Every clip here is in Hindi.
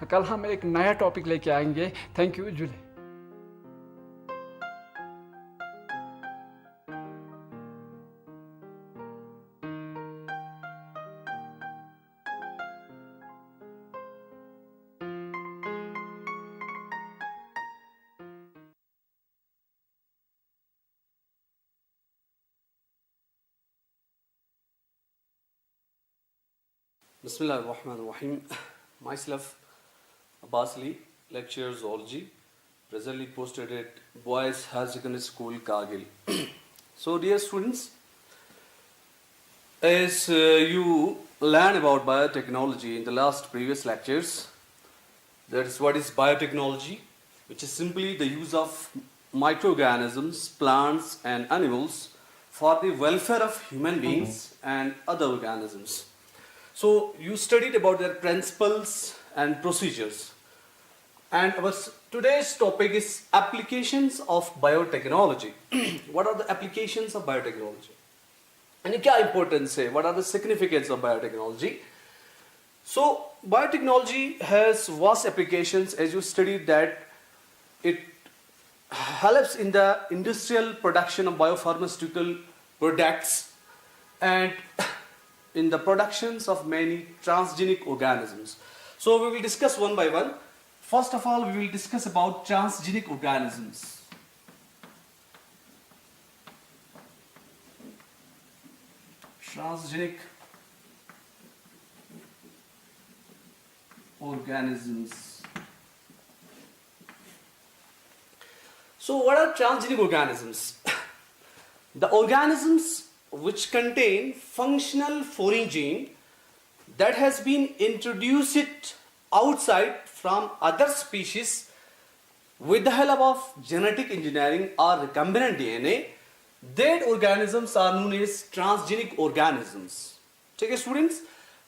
कल हम एक नया टॉपिक लेके आएंगे। थैंक यू जुले। Bismillah ar-Rahman ar-Rahim. Myself, Abbas Ali, lecturer zoology, presently posted at Boys Higher Secondary School, Kargil. So, dear students, as you learn about biotechnology in the last previous lectures, that is what is biotechnology, which is simply the use of microorganisms, plants, and animals for the welfare of human beings and other organisms. So you studied about their principles and procedures. And our today's topic is applications of biotechnology. What are the applications of biotechnology? And क्या importance है? What are the significance of biotechnology? So biotechnology has vast applications, as you studied that it helps in the industrial production of biopharmaceutical products and in the productions of many transgenic organisms. So we will discuss one by one. First of all, we will discuss about transgenic organisms. Transgenic organisms. So what are transgenic organisms? The organisms which contain functional foreign gene that has been introduced outside from other species with the help of genetic engineering or recombinant DNA, that organisms are known as transgenic organisms. Okay, students?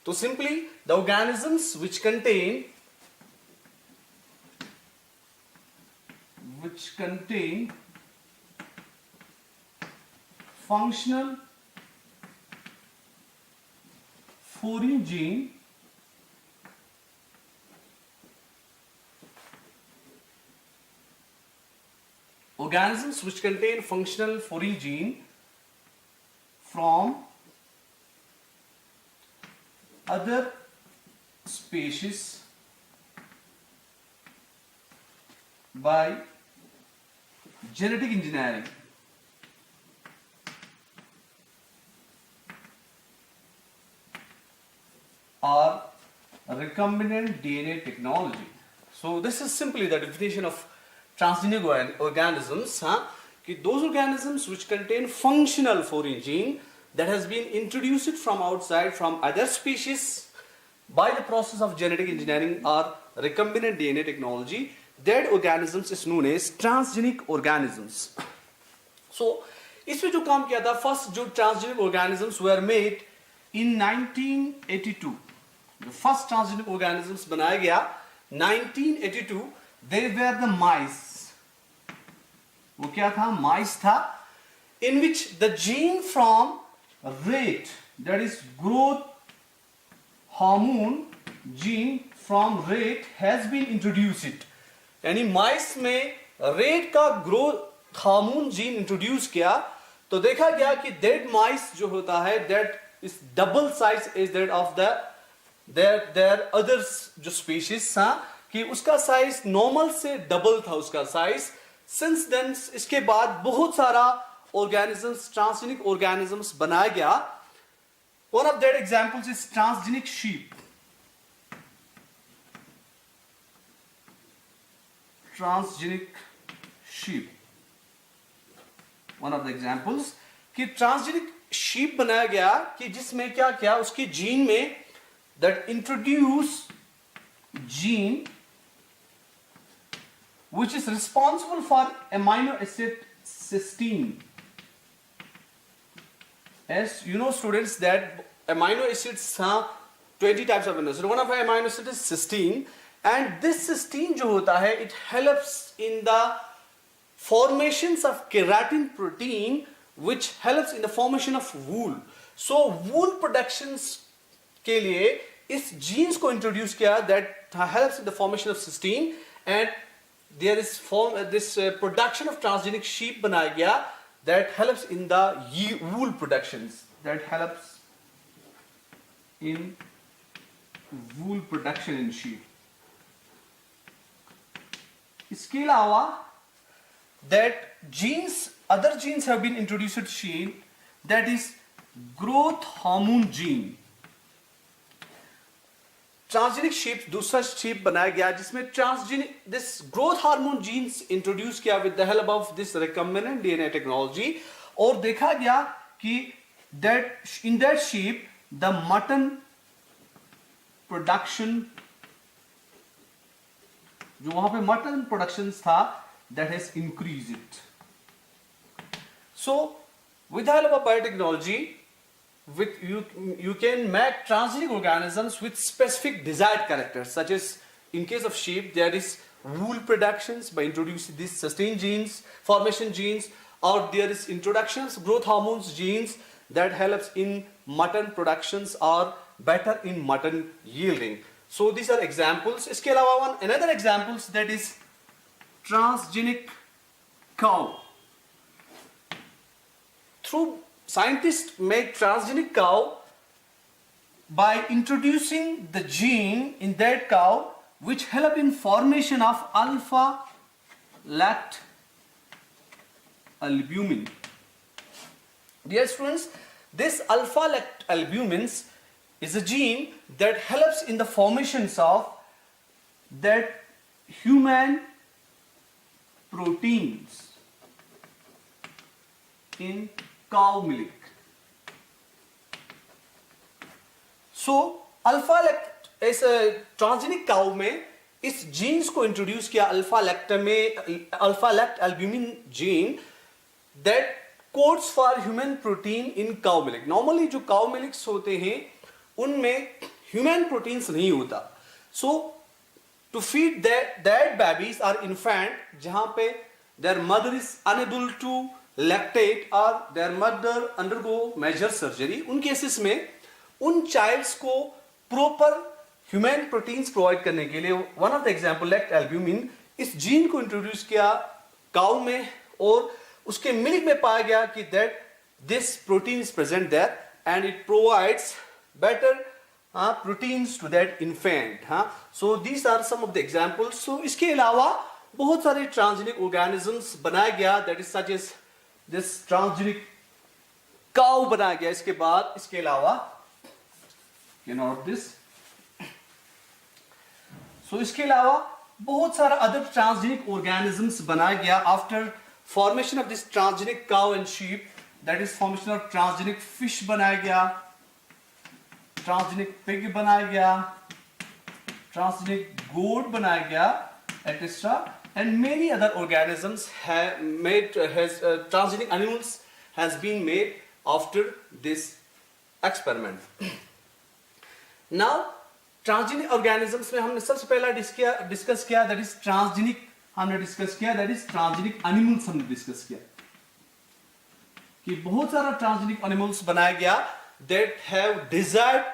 So simply the organisms which contain functional foreign gene organisms which contain functional foreign gene from other species by genetic engineering or recombinant DNA technology. So this is simply the definition of transgenic organisms, those organisms which contain functional foreign gene that has been introduced from outside from other species by the process of genetic engineering or recombinant DNA technology, that organisms is known as transgenic organisms. So इसमें जो काम किया था, first जो transgenic organisms were made in 1982. The first transgenic organisms बनाया गया 1982. They were the mice. वो क्या था? Mice था, in which the gene from rate, that is growth hormone gene from rate has been introduced. यानी mice में rate का growth hormone gene introduce किया, तो देखा गया कि that mice जो होता है that is double size is that of the their others जो species कि उसका साइज नॉर्मल से डबल था उसका साइज. सिंस देन इसके बाद बहुत सारा ऑर्गेनिजम्स ट्रांसजेनिक ऑर्गेनिजम्स बनाया गया. One of that examples is transgenic sheep. Transgenic sheep one of the examples कि ट्रांसजेनिक शीप बनाया गया कि जिसमें क्या किया, उसकी जीन में that introduce gene which is responsible for amino acid cysteine. As you know students that amino acids are 20 types of amino acids. One of the amino acids is cysteine, and this cysteine जो होता है it helps in the formations of keratin protein which helps in the formation of wool. So wool productions के लिए इस जीन्स को इंट्रोड्यूस किया that helps in the formation of cysteine, and there is production of transgenic sheep बनाया गया that helps in the wool productions, that helps in wool production in sheep. इसके अलावा that other genes have been introduced to sheep, that is growth hormone gene. Transgenic sheep दूसरा शीप बनाया गया जिसमें transgenic this growth hormone genes introduce किया with the help of this recombinant DNA technology, और देखा गया कि that in that sheep the mutton production, जो वहां पे मटन प्रोडक्शन था, that has increased. So with the help of biotechnology, with you can make transgenic organisms with specific desired characters, such as in case of sheep there is wool productions by introducing these sustain genes, formation genes, or there is introductions growth hormones genes that helps in mutton productions or better in mutton yielding. So these are examples. इसके अलावा another examples, that is transgenic cow. Through scientists make transgenic cow by introducing the gene in that cow which help in formation of alpha lact albumin. Dear students, this alpha lact albumins is a gene that helps in the formations of that human proteins in cow milk. So alpha lact इस ट्रांसजेनिक काउ में इस जीन्स को इंट्रोड्यूस किया, alpha lactalbumin gene that codes for human protein in cow milk. Normally जो काउ मिल्क्स होते हैं उनमें ह्यूमन प्रोटीन्स नहीं होता. So to feed that babies are infant जहां पे their mother is unable to lactate और their mother undergo major surgery, उन केसेस में उन चाइल्ड्स को प्रॉपर ह्यूमन प्रोटीन्स प्रोवाइड करने के लिए one of the example lactalbumin, इस जीन को इंट्रोड्यूस किया काउ में, और उसके मिल्क में पाया गया कि that this protein is present there and it provides better proteins to that infant. So these are some of the examples. So इसके अलावा बहुत सारे ट्रांसजेनिक ऑर्गेनिजम्स बनाया गया, that is such as this transgenic cow बनाया गया. इसके बाद इसके अलावा you note this. So इसके अलावा बहुत सारा अदर ट्रांसजेनिक ऑर्गेनिजम्स बनाया गया after formation of this transgenic cow and sheep, that is formation of transgenic fish बनाया गया, ट्रांसजेनिक पिग बनाया गया, ट्रांसजेनिक गोट बनाया गया, etcetera, and many other organisms have made transgenic animals has been made after this experiment. Now transgenic organisms में हमने सबसे पहला डिस्कस किया that is transgenic, हमने डिस्कस किया that is transgenic animals हमने डिस्कस किया कि बहुत सारा ट्रांसजेनिक एनिमल्स बनाया गया that have desired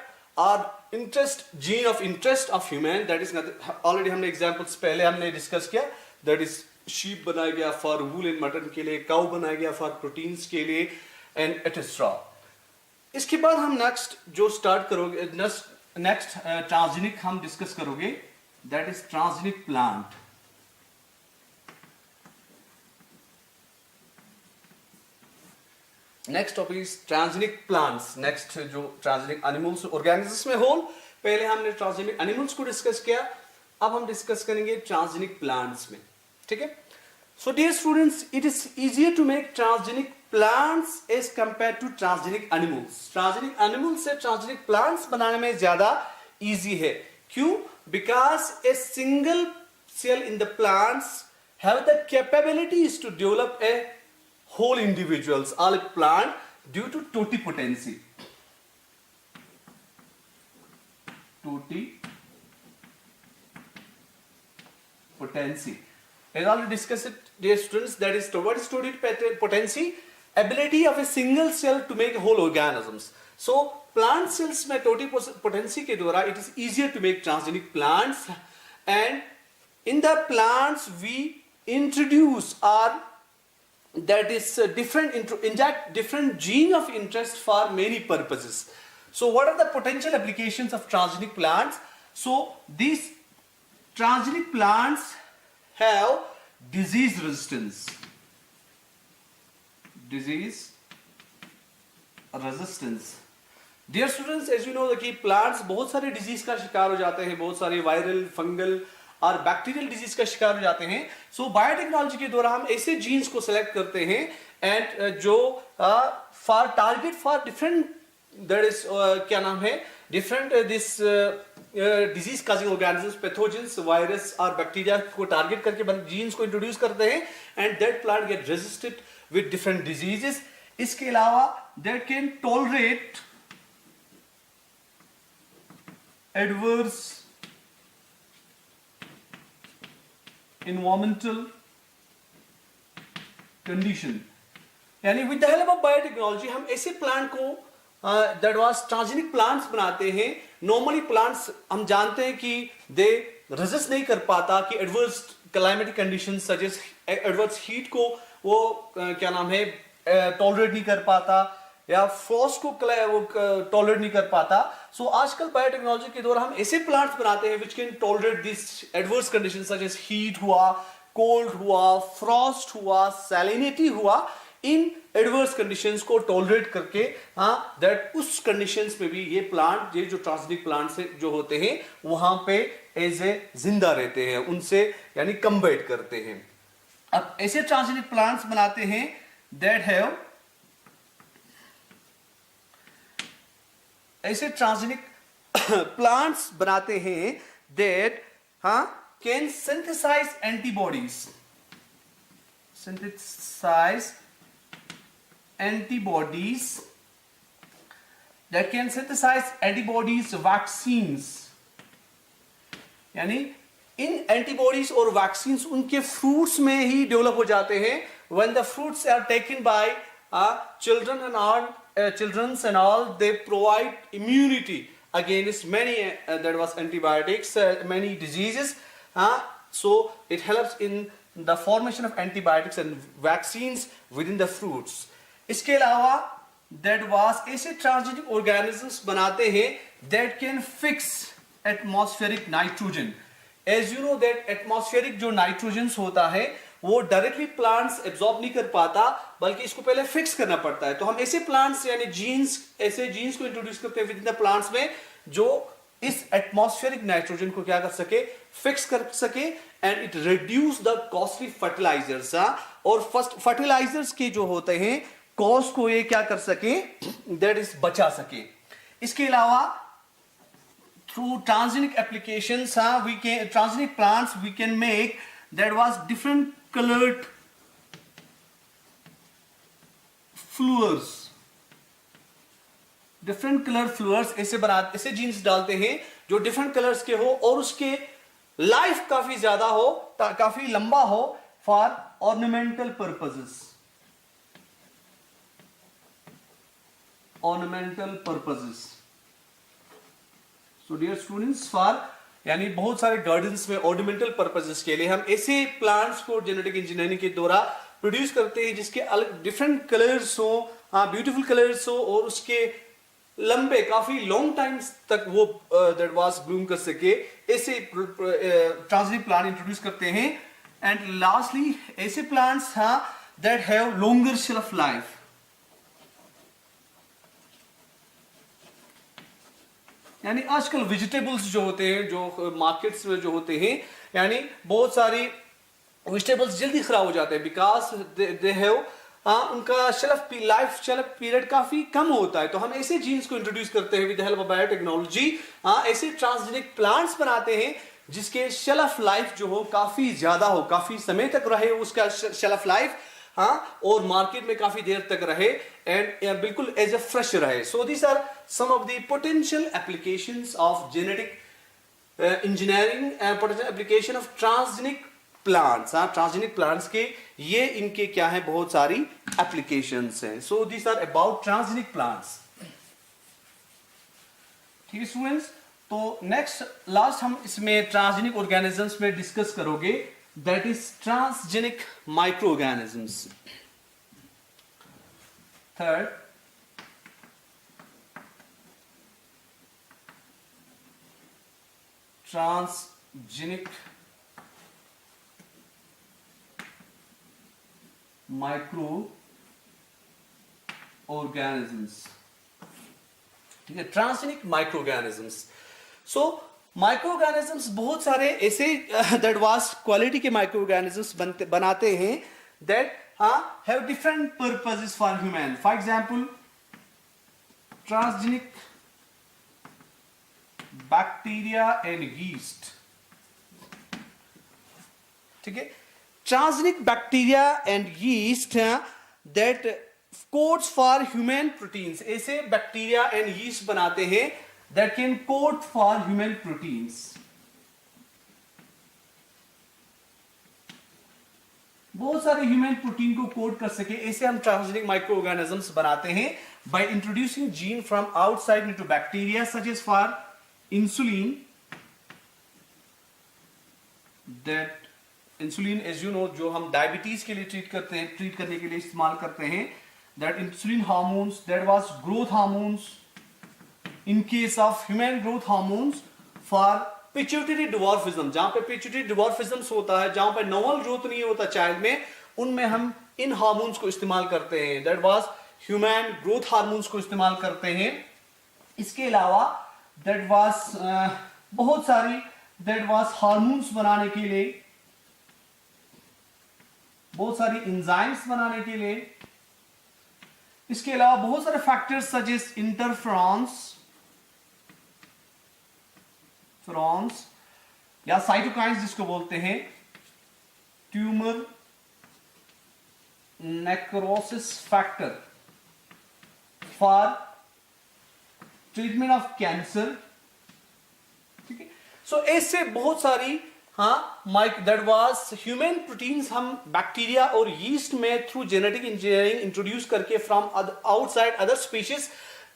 or interest gene of interest of human, that is already हमने examples पहले हमने डिस्कस किया, that is sheep बनाया गया for wool and mutton के लिए, cow बनाया गया for proteins के लिए and etc. इसके बाद हम नेक्स्ट जो स्टार्ट करोगे, नेक्स्ट ट्रांसजेनिक हम डिस्कस करोगे, that is transgenic plant. Next topic is transgenic plants. Next जो ट्रांसजेनिक एनिमल्स ऑर्गेनिजम्स में होल, पहले हमने ट्रांसजेनिक एनिमल्स को डिस्कस किया, अब हम डिस्कस करेंगे ट्रांसजेनिक प्लांट्स में. ठीक है. So dear students, it is easier to make transgenic plants as compared to transgenic animals. Transgenic animals से ट्रांसजेनिक प्लांट्स बनाने में ज्यादा इजी है. क्यों? Because a single cell in the plants have the capabilities to develop a whole individuals or a plant due to totipotency. Totipotency. As already discussed it, dear students, that is what is totipotency? Ability of a single cell to make whole organisms. So plant cells में totipotency के द्वारा it is easier to make transgenic plants and in the plants we introduce our that is inject different gene of interest for many purposes. So what are the potential applications of transgenic plants? So these transgenic plants have disease resistance. Disease resistance. Dear students, as you know कि plants बहुत सारे disease का शिकार हो जाते हैं, बहुत सारे viral, fungal और बैक्टीरियल डिजीज का शिकार हो जाते हैं. सो बायोटेक्नोलॉजी के द्वारा हम ऐसे जीन्स को सेलेक्ट करते हैं एंड जो for target for different that is क्या नाम है different this disease causing organisms, pathogens, virus और बैक्टीरिया को टारगेट करके जीन्स को इंट्रोड्यूस करते हैं and that plant get resisted with different diseases. इसके अलावा that can tolerate adverse environmental condition. यानी with the help of biotechnology हम ऐसे प्लांट को दैट वाज ट्रांसजेनिक प्लांट्स बनाते हैं. नॉर्मली प्लांट्स हम जानते हैं कि दे रेजिस्ट नहीं कर पाता कि adverse climatic conditions such as adverse heat को वो क्या नाम है टॉलरेट नहीं कर पाता या फ्रॉस्ट को टॉलरेट नहीं कर पाता. सो आजकल बायोटेक्नोलॉजी के द्वारा हम ऐसे प्लांट्स बनाते हैं which can tolerate this adverse conditions such as heat हुआ, कोल्ड हुआ, फ्रॉस्ट हुआ, सैलिनिटी हुआ. इन एडवर्स कंडीशंस को टॉलरेट करके दैट उस कंडीशंस में भी ये प्लांट ये जो ट्रांसजेनिक प्लांट्स जो होते हैं वहां पे एज ए जिंदा रहते हैं, उनसे यानी कम्बाइट करते हैं. अब ऐसे ट्रांसजेनिक प्लांट्स बनाते हैं दैट हैव ऐसे ट्रांसजेनिक प्लांट्स बनाते हैं that can synthesise antibodies, synthesize antibodies that can synthesize antibodies, vaccines. यानी इन एंटीबॉडीज और वैक्सीन्स उनके फ्रूट्स में ही डेवलप हो जाते हैं. when the fruits are taken by children and all they provide immunity against many that was antibiotics, many diseases. So it helps in the formation of antibiotics and vaccines within the fruits. इसके अलावा that was ऐसे ट्रांसजेनिक organisms बनाते हैं that can fix atmospheric nitrogen. As you know that atmospheric जो nitrogens होता है वो डायरेक्टली प्लांट्स एब्जॉर्ब नहीं कर पाता बल्कि इसको पहले फिक्स करना पड़ता है. तो हम ऐसे प्लांट्स यानी जीन्स ऐसे जीन्स को इंट्रोड्यूस करते हैं विद इन द प्लांट्स में जो इस एटमॉस्फेरिक नाइट्रोजन को क्या कर सके फिक्स कर सके and it reduce the costly fertilisers. और फर्स्ट फर्टिलाइजर्स के जो होते हैं कॉस्ट को ये क्या कर सके दैट इज बचा सके. इसके अलावा through transgenic applications we can transgenic plants we can make that was different colored flowers. different color flowers ऐसे जीन्स डालते हैं जो different colors के हो और उसके लाइफ काफी ज्यादा हो काफी लंबा हो for ornamental purposes. ornamental purposes. So dear students, for यानी बहुत सारे गार्डन्स में ऑर्नामेंटल पर्पसेस के लिए हम ऐसे प्लांट्स को जेनेटिक इंजीनियरिंग के द्वारा प्रोड्यूस करते हैं जिसके अलग डिफरेंट कलर्स हो, ब्यूटीफुल कलर्स हो और उसके लंबे काफी लॉन्ग टाइम्स तक वो दैट वाज ब्लूम कर सके. ऐसे ट्रांसजेनिक प्लांट इंट्रोड्यूस करते हैं. एंड लास्टली ऐसे plants that have longer shelf life. यानी आजकल वेजिटेबल्स जो होते हैं जो मार्केट्स में जो होते हैं यानी बहुत सारी वेजिटेबल्स जल्दी खराब हो जाते हैं बिकॉज दे हैव उनका लाइफ शेल्फ पीरियड काफी कम होता है. तो हम ऐसे जीन्स को इंट्रोड्यूस करते हैं with the help of biotechnology. ऐसे ट्रांसजेनिक प्लांट्स बनाते हैं जिसके शेल्फ लाइफ जो हो काफी ज्यादा हो, काफी समय तक रहे उसका शेल्फ लाइफ और मार्केट में काफी देर तक रहे एंड बिल्कुल एज ए फ्रेश रहे. So these are some of the potential applications of genetic engineering and potential application of transgenic plants. Transgenic plants के ये इनके क्या है बहुत सारी एप्लीकेशंस हैं. So these are about transgenic plants. ठीक है स्टूडेंट्स. तो नेक्स्ट लास्ट हम इसमें ट्रांसजेनिक ऑर्गेनिजम्स में डिस्कस करोगे, that is transgenic micro organisms. Third, transgenic micro organisms. ठीक है, transgenic micro organisms. So microorganisms बहुत सारे ऐसे दैट वास्ट क्वालिटी के माइक्रो ऑर्गेनिजम्स बनाते हैं that have different purposes for human. For example transgenic bacteria and yeast. ठीक है, transgenic bacteria and yeast that codes for human proteins. ऐसे बैक्टीरिया एंड यीस्ट बनाते हैं that can code for human proteins. बहुत सारे ह्यूमन प्रोटीन को कोड कर सके, ऐसे हम ट्रांसजेनिक माइक्रो ऑर्गेनिजम्स बनाते हैं by introducing gene from outside into bacteria such as for insulin. That insulin as you know जो हम डायबिटीज के लिए ट्रीट करने के लिए इस्तेमाल करते हैं, that insulin hormones that was growth hormones in case of human growth hormones for pituitary dwarfism. जहां पे पिट्यूटरी डिवॉर्फिज्म होता है, जहां पे नॉर्मल ग्रोथ नहीं होता चाइल्ड में, उनमें हम इन हार्मोन्स को इस्तेमाल करते हैं. That was human growth hormones को इस्तेमाल करते हैं. इसके अलावा दैट वाज बहुत सारी दैट वाज हार्मोन्स बनाने के लिए, बहुत सारी एंजाइम्स बनाने के लिए. इसके अलावा बहुत सारे फैक्टर्स सच एज इंटरफ्रॉन्स या साइटोकाइंस जिसको बोलते हैं, tumour necrosis factor for treatment of cancer. ठीक है, सो ऐसे बहुत सारी दैट वाज ह्यूमन प्रोटीन्स हम बैक्टीरिया और यीस्ट में थ्रू जेनेटिक इंजीनियरिंग इंट्रोड्यूस करके फ्रॉम आउटसाइड अदर स्पीशीज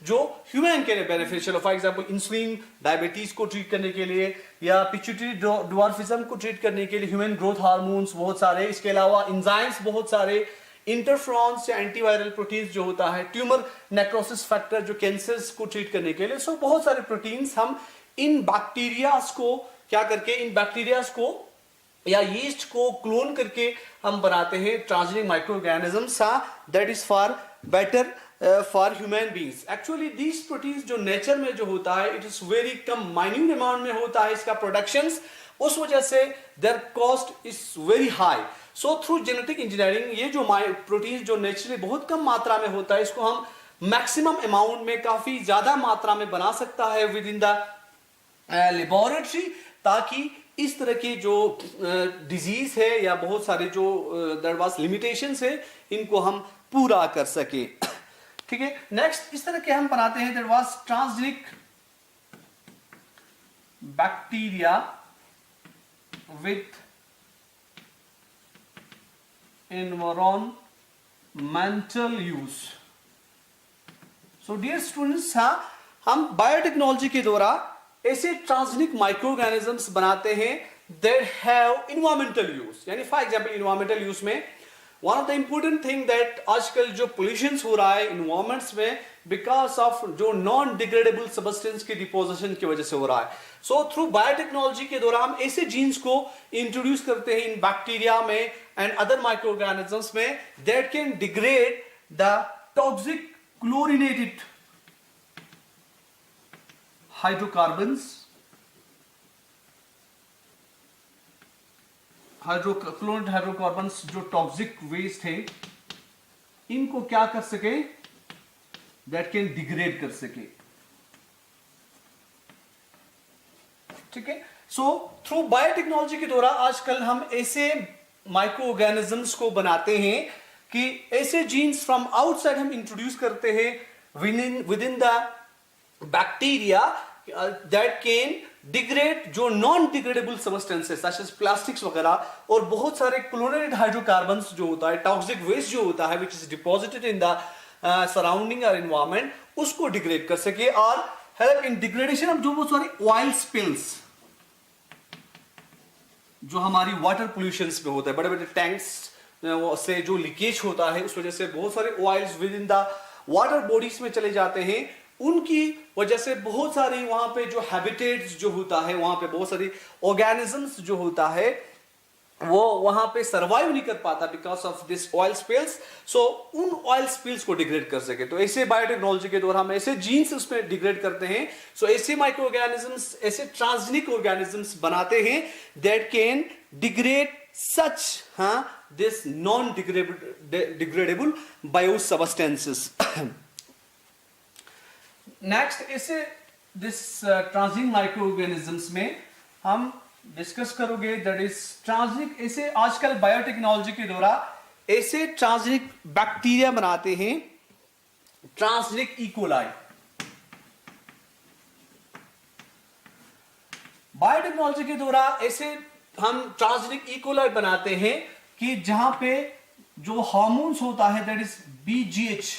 जो ह्यूमन के लिए beneficial. For example insulin diabetes को ट्रीट करने के लिए, या पिट्यूटरी डिवॉर्फिज्म को ट्रीट करने के लिए ह्यूमन ग्रोथ हार्मोन्स बहुत सारे. इसके अलावा एंजाइम्स बहुत सारे, इंटरफ्रॉन्स या एंटीवायरल प्रोटीन्स जो होता है, ट्यूमर नेक्रोसिस फैक्टर जो कैंसर्स को ट्रीट करने के लिए. सो बहुत सारे प्रोटीन्स हम इन बैक्टीरियाज को क्या करके, इन बैक्टीरियाज को या यीस्ट को क्लोन करके हम बनाते हैं transgenic micro organisms. That is for better for human beings. Actually these proteins जो नेचर में जो होता है, it is very come minute amount में होता है इसका प्रोडक्शंस. उस वजह से there cost is very high. So through genetic engineering ये जो प्रोटीन्स जो नेचुरली बहुत कम मात्रा में होता है, इसको हम मैक्सिमम अमाउंट में काफी ज्यादा मात्रा में बना सकता है विद इन द लेबोरेटरी, ताकि इस तरह के जो डिजीज है या बहुत सारे जो दैट वाज लिमिटेशंस है, इनको हम पूरा कर सके. ठीक है, नेक्स्ट इस तरह के हम बनाते हैं that was transgenic bacteria with environmental use. So dear students, हम बायोटेक्नोलॉजी के द्वारा ऐसे ट्रांसजेनिक माइक्रो ऑर्गेनिजम्स बनाते हैं दैट हैव एनवायरमेंटल यूज. यानी फॉर एग्जांपल एनवायरमेंटल यूज में one of the important thing that आजकल जो पोल्यूशन हो रहा है एनवायरमेंट्स में, बिकॉज ऑफ जो नॉन डिग्रेडेबल सब्सटेंस की डिपोजिशन की वजह से हो रहा है. सो थ्रू बायोटेक्नोलॉजी के द्वारा हम ऐसे जीन्स को इंट्रोड्यूस करते हैं इन बैक्टीरिया में एंड अदर माइक्रो ऑर्गेनिजम्स में that can degrade the toxic chlorinated hydrocarbons, chlorinated hydrocarbons जो टॉक्सिक वेस्ट है, इनको क्या कर सके, दैट कैन डिग्रेड कर सके. ठीक है, सो थ्रू बायोटेक्नोलॉजी के द्वारा आजकल हम ऐसे माइक्रो ऑर्गेनिजम्स को बनाते हैं कि ऐसे जीन्स फ्रॉम आउटसाइड हम इंट्रोड्यूस करते हैं with in the bacteria that can degrade जो non degradable substances such as plastics वगैरह, और बहुत सारे क्लोरिनेटेड हाइड्रोकार्बन्स जो होता है, टॉक्सिक वेस्ट जो होता है which is deposited in the surrounding और एनवायरमेंट, उसको डिग्रेड कर सके और हेल्प इन डिग्रेडेशन ऑफ जो वो सॉरी ऑयल स्पिल्स, जो हमारी वाटर पोल्यूशन में होता है, बड़े बड़े टैंक्स से जो लीकेज होता है, उस वजह से बहुत सारे oils with in the water bodies में चले जाते हैं, उनकी वजह से बहुत सारी वहां पे जो हैबिटेट्स जो होता है, वहां पे बहुत सारी ऑर्गेनिजम्स जो होता है वो वहां पे सरवाइव नहीं कर पाता because of this oil spills. So उन ऑयल स्पिल्स को डिग्रेड कर सके, तो ऐसे बायोटेक्नोलॉजी के द्वारा हम ऐसे जीन्स उसमें डिग्रेड करते हैं। सो ऐसे माइक्रो ऑर्गेनिजम्स, ऐसे ट्रांसजेनिक ऑर्गेनिजम्स बनाते हैं that can degrade such this non degradable bio substances. Next, ऐसे दिस ट्रांसजेनिक माइक्रो ऑर्गेनिजम्स में हम डिस्कस करोगे दैट इज ट्रांसजेनिक। ऐसे आजकल बायोटेक्नोलॉजी के द्वारा ऐसे ट्रांसजेनिक बैक्टीरिया बनाते हैं, ट्रांसजेनिक इकोलाई। बायोटेक्नोलॉजी के द्वारा ऐसे हम ट्रांसजेनिक इकोलाई बनाते हैं कि जहां पे जो हार्मोन्स होता है दैट इज बीजीएच,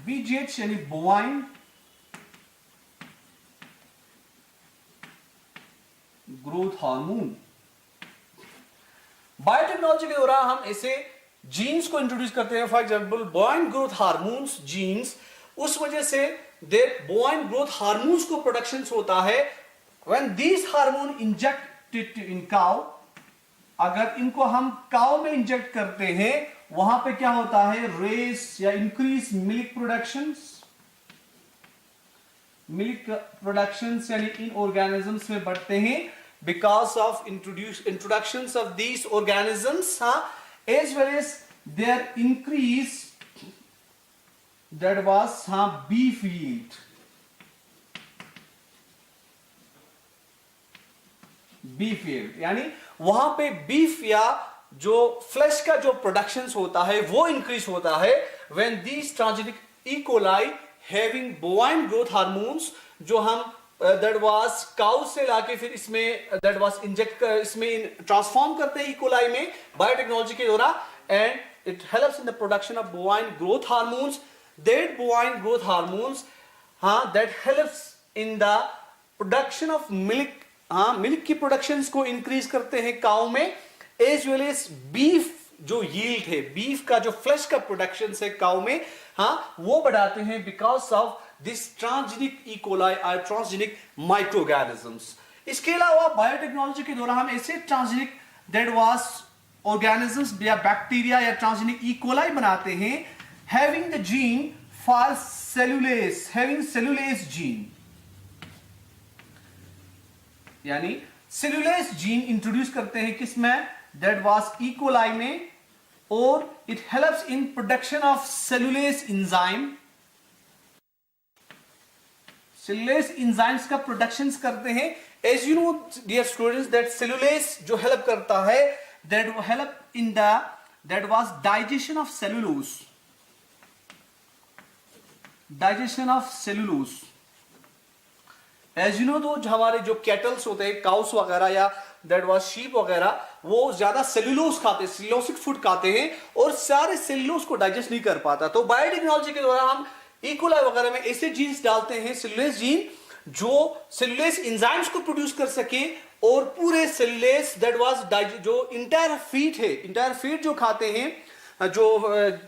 बीजीएच यानी बोवाइन ग्रोथ हार्मोन। बायोटेक्नोलॉजी के द्वारा हम ऐसे जीन्स को इंट्रोड्यूस करते हैं, for example bovine growth hormones genes. उस वजह से देयर बोवाइन ग्रोथ हार्मोन्स को प्रोडक्शन होता है when this hormone injected in cow. अगर इनको हम काउ में इंजेक्ट करते हैं, वहां पे क्या होता है, रेस या increase milk productions, milk productions यानी इन ऑर्गेनिजम्स में बढ़ते हैं because of introductions of these organisms, as well as their increase that was beef yield. Beef yield यानी वहां पे बीफ या जो फ्लैश का जो प्रोडक्शन होता है वो इंक्रीज होता है when these transgenic E coli having bovine growth hormones, जो हम दैट वाज काउ से लाके फिर इसमें दैट वाज इंजेक्ट इसमें ट्रांसफॉर्म करते हैं इकोलाई में बायोटेक्नोलॉजी के द्वारा, and it helps in the production of bovine growth hormones. That bovine growth hormones that helps in the production of milk, milk की प्रोडक्शंस को इंक्रीज करते हैं काउ में, एज वेल एज बीफ जो यील्ड है, बीफ का जो फ्लैश का प्रोडक्शन है काउ में, वो बढ़ाते हैं because of this transgenic E coli और ट्रांसजेनिक माइक्रो ऑर्गेनिजम्स। इसके अलावा बायोटेक्नोलॉजी के द्वारा हम ऐसे ट्रांसजेनिक दैट वाज ऑर्गेनिजम्स या बैक्टीरिया या ट्रांसजेनिक इकोलाई बनाते हैं having the gene for cellulase, having cellulase gene, यानी सेलुलेस जीन इंट्रोड्यूस करते हैं किसमें, दैट वाज इकोलाई में, और it helps in production of cellulase enzyme. Cellulase enzymes का प्रोडक्शन करते हैं। As you know dear students that cellulase जो हेल्प करता है दैट वो help in the that was digestion of cellulose, digestion of cellulose. As you know तो हमारे जो कैटल्स होते हैं, काउस वगैरह या दैट वाज शीप वगैरह, वो ज्यादा सेलुलोज खाते हैं, सेलुलोसिक फूड खाते हैं और सारे सेलुलोज को डाइजेस्ट नहीं कर पाता। तो बायोटेक्नोलॉजी के द्वारा हम इकोलाई वगैरह में ऐसे जीन्स डालते हैं, सेलुलेस जीन, जो सेलुलेस एंजाइम्स को प्रोड्यूस कर सके और पूरे सेलुलेस दैट वाज जो इंटायर फीड है, इंटायर फीड जो खाते हैं, जो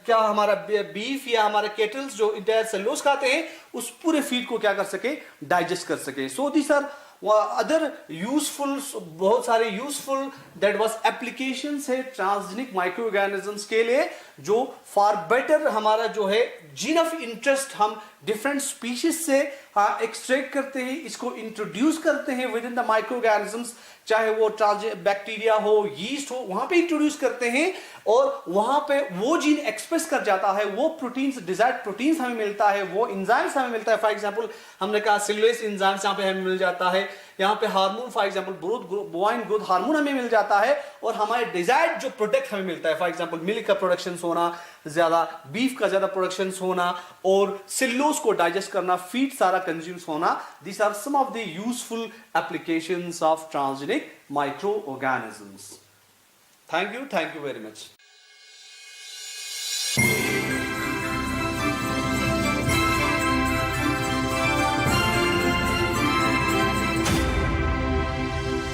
क्या हमारा बीफ या हमारा केटल्स जो इंटायर सेलुलोज खाते हैं, उस पूरे फीड को क्या कर सके, डाइजेस्ट कर सके। So this are other useful, बहुत सारे यूजफुल दैट वाज एप्लीकेशंस है ट्रांसजेनिक माइक्रो ऑर्गेनिजम्स के लिए, जो फॉर बेटर हमारा जो है जीन ऑफ इंटरेस्ट हम डिफरेंट स्पीशीज से एक्सट्रैक्ट करते हैं, इसको इंट्रोड्यूस करते हैं with in the micro organisms, चाहे वो बैक्टीरिया हो, यीस्ट हो, वहां पे इंट्रोड्यूस करते हैं और वहां पे वो जीन एक्सप्रेस कर जाता है, वो प्रोटीन्स, डिजायर्ड प्रोटीन्स हमें मिलता है, वो एंजाइम्स हमें मिलता है। फॉर एग्जांपल हमने कहा सेलुलेस एंजाइम्स यहाँ पे हमें मिल जाता है, यहाँ पे hormone for example bovine growth hormone हमें मिल जाता है और हमारे डिजायर्ड जो प्रोडक्ट हमें मिलता है, फॉर एग्जांपल मिल्क का प्रोडक्शन होना ज्यादा, बीफ का ज्यादा प्रोडक्शन होना और सेलुलोज को डाइजेस्ट करना, फीड सारा कंज्यूम होना। These are some of the useful applications of transgenic microorganisms. Thank you very much.